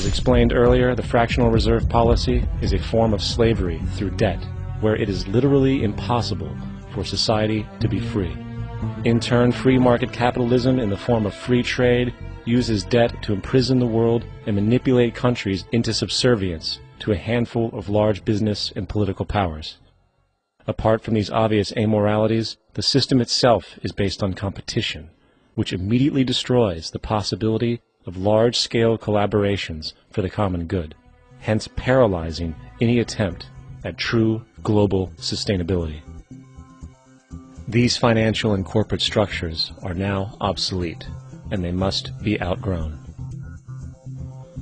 explained earlier, the fractional reserve policy is a form of slavery through debt, where it is literally impossible for society to be free. In turn, free market capitalism in the form of free trade uses debt to imprison the world and manipulate countries into subservience to a handful of large business and political powers. Apart from these obvious amoralities, the system itself is based on competition, which immediately destroys the possibility of large-scale collaborations for the common good, hence paralyzing any attempt at true global sustainability. These financial and corporate structures are now obsolete, and they must be outgrown.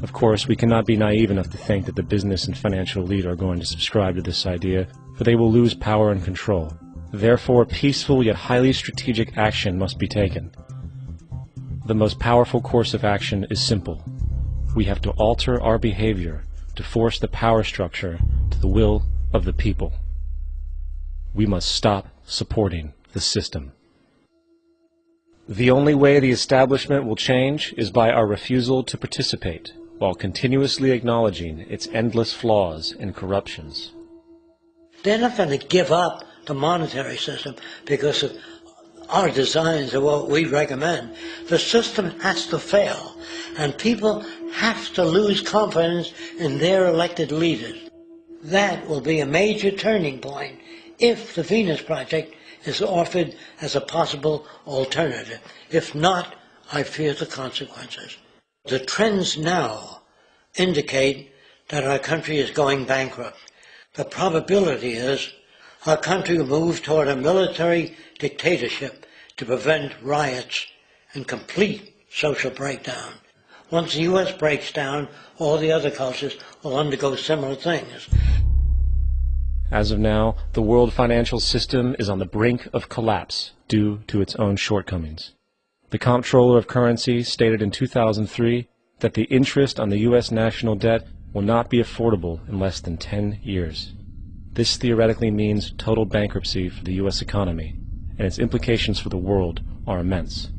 Of course, we cannot be naive enough to think that the business and financial elite are going to subscribe to this idea, for they will lose power and control. Therefore, peaceful yet highly strategic action must be taken. The most powerful course of action is simple. We have to alter our behavior to force the power structure to the will of the people. We must stop supporting the system. The only way the establishment will change is by our refusal to participate, while continuously acknowledging its endless flaws and corruptions. They're not going to give up the monetary system because of our designs of what we recommend. The system has to fail, and people have to lose confidence in their elected leaders. That will be a major turning point if the Venus Project is offered as a possible alternative. If not, I fear the consequences. The trends now indicate that our country is going bankrupt. The probability is our country will move toward a military dictatorship to prevent riots and complete social breakdown. Once the U.S. breaks down, all the other cultures will undergo similar things. As of now, the world financial system is on the brink of collapse due to its own shortcomings. The Comptroller of Currency stated in 2003 that the interest on the U.S. national debt will not be affordable in less than 10 years. This theoretically means total bankruptcy for the U.S. economy, and its implications for the world are immense.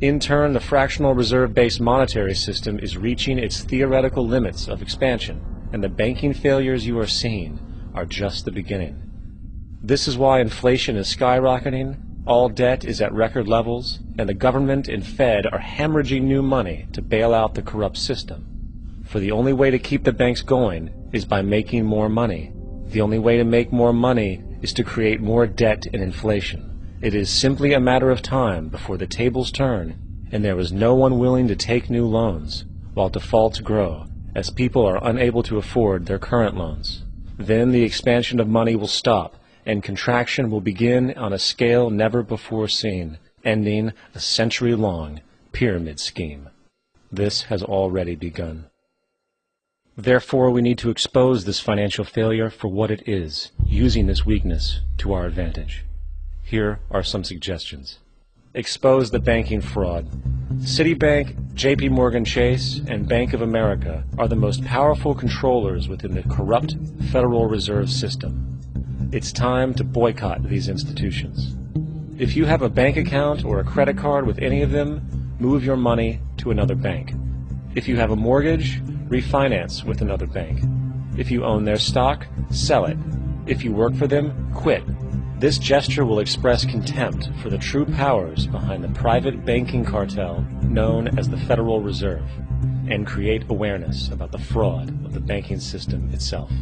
In turn, the fractional reserve-based monetary system is reaching its theoretical limits of expansion, and the banking failures you are seeing are just the beginning. This is why inflation is skyrocketing, all debt is at record levels, and the government and Fed are hemorrhaging new money to bail out the corrupt system. For the only way to keep the banks going is by making more money. The only way to make more money is to create more debt and inflation. It is simply a matter of time before the tables turn, and there is no one willing to take new loans, while defaults grow, as people are unable to afford their current loans. Then the expansion of money will stop, and contraction will begin on a scale never before seen, ending a century-long pyramid scheme. This has already begun. Therefore, we need to expose this financial failure for what it is, using this weakness to our advantage. Here are some suggestions. Expose the banking fraud. Citibank, JP Morgan Chase, and Bank of America are the most powerful controllers within the corrupt Federal Reserve System. It's time to boycott these institutions. If you have a bank account or a credit card with any of them, move your money to another bank. If you have a mortgage, refinance with another bank. If you own their stock, sell it. If you work for them, quit. This gesture will express contempt for the true powers behind the private banking cartel known as the Federal Reserve, and create awareness about the fraud of the banking system itself.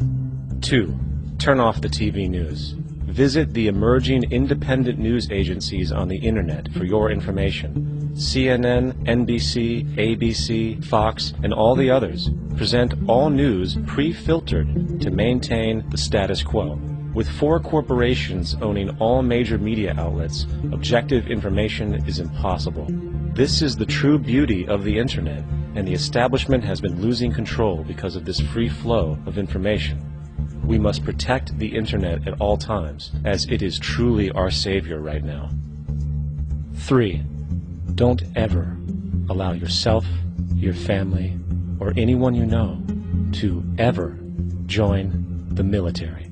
2. Turn off the TV news. Visit the emerging independent news agencies on the internet for your information. CNN, NBC, ABC, Fox, and all the others present all news pre-filtered to maintain the status quo. With 4 corporations owning all major media outlets, objective information is impossible. This is the true beauty of the internet, and the establishment has been losing control because of this free flow of information. We must protect the internet at all times, as it is truly our savior right now. 3. Don't ever allow yourself, your family, or anyone you know to ever join the military.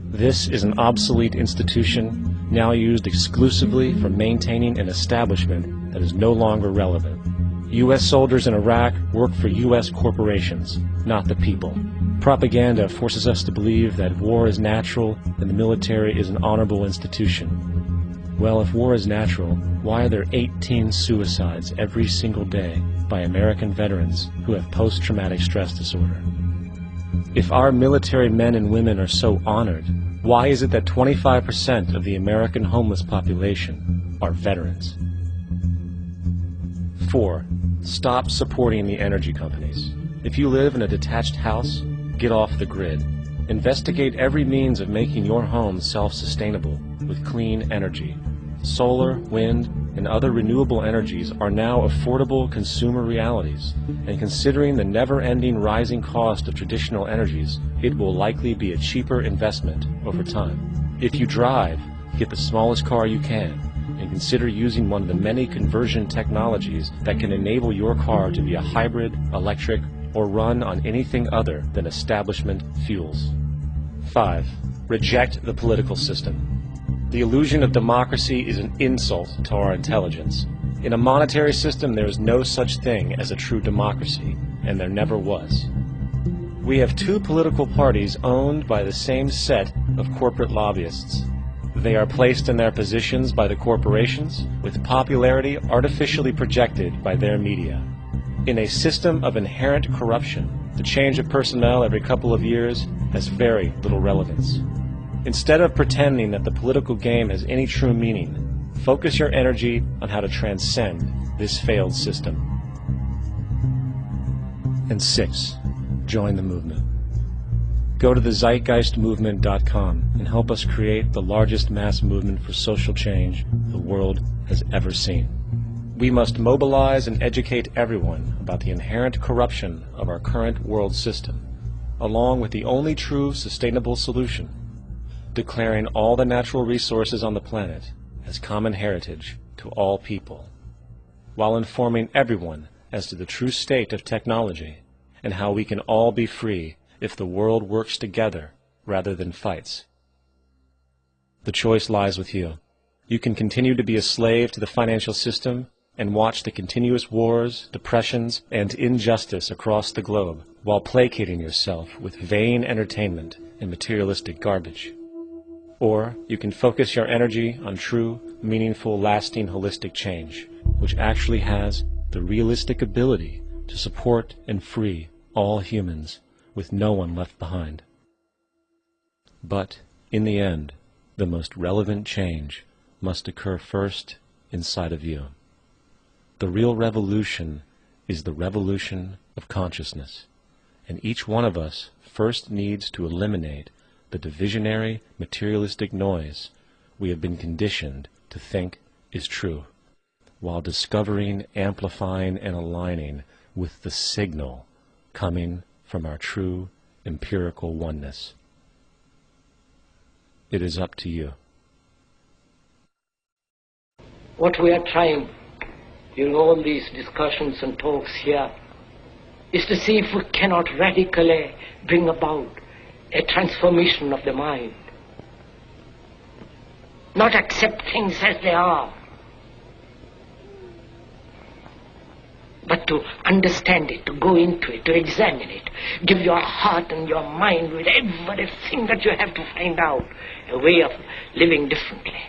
This is an obsolete institution now used exclusively for maintaining an establishment that is no longer relevant. U.S. soldiers in Iraq work for U.S. corporations, not the people. Propaganda forces us to believe that war is natural and the military is an honorable institution. Well, if war is natural, why are there 18 suicides every single day by American veterans who have post-traumatic stress disorder? If our military men and women are so honored, why is it that 25% of the American homeless population are veterans? 4. Stop supporting the energy companies. If you live in a detached house, get off the grid. Investigate every means of making your home self-sustainable with clean energy. Solar, wind, and other renewable energies are now affordable consumer realities, and considering the never-ending rising cost of traditional energies, it will likely be a cheaper investment over time. If you drive, get the smallest car you can, and consider using one of the many conversion technologies that can enable your car to be a hybrid, electric, or run on anything other than establishment fuels. 5. Reject the political system. The illusion of democracy is an insult to our intelligence. In a monetary system, there is no such thing as a true democracy, and there never was. We have two political parties owned by the same set of corporate lobbyists. They are placed in their positions by the corporations, with popularity artificially projected by their media. In a system of inherent corruption, the change of personnel every couple of years has very little relevance. Instead of pretending that the political game has any true meaning, focus your energy on how to transcend this failed system. And 6. Join the movement. Go to thezeitgeistmovement.com and help us create the largest mass movement for social change the world has ever seen. We must mobilize and educate everyone about the inherent corruption of our current world system, along with the only true sustainable solution: declaring all the natural resources on the planet as common heritage to all people, while informing everyone as to the true state of technology and how we can all be free if the world works together rather than fights. The choice lies with you. You can continue to be a slave to the financial system and watch the continuous wars, depressions, and injustice across the globe while placating yourself with vain entertainment and materialistic garbage. Or you can focus your energy on true, meaningful, lasting, holistic change, which actually has the realistic ability to support and free all humans with no one left behind. But, in the end, the most relevant change must occur first inside of you. The real revolution is the revolution of consciousness, and each one of us first needs to eliminate the divisionary, materialistic noise we have been conditioned to think is true, while discovering, amplifying, and aligning with the signal coming from our true empirical oneness. It is up to you. What we are trying in all these discussions and talks here is to see if we cannot radically bring about a transformation of the mind. Not accept things as they are, but to understand it, to go into it, to examine it. Give your heart and your mind with everything that you have to find out a way of living differently.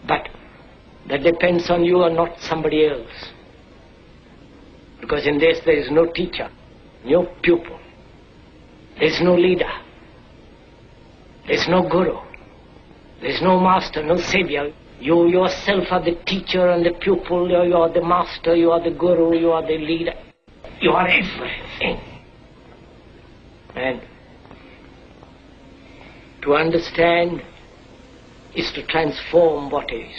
But that depends on you and not somebody else. Because in this there is no teacher, no pupil, there is no leader, there is no guru, there is no master, no savior. You yourself are the teacher and the pupil, you are the master, you are the guru, you are the leader. You are everything. And to understand is to transform what is.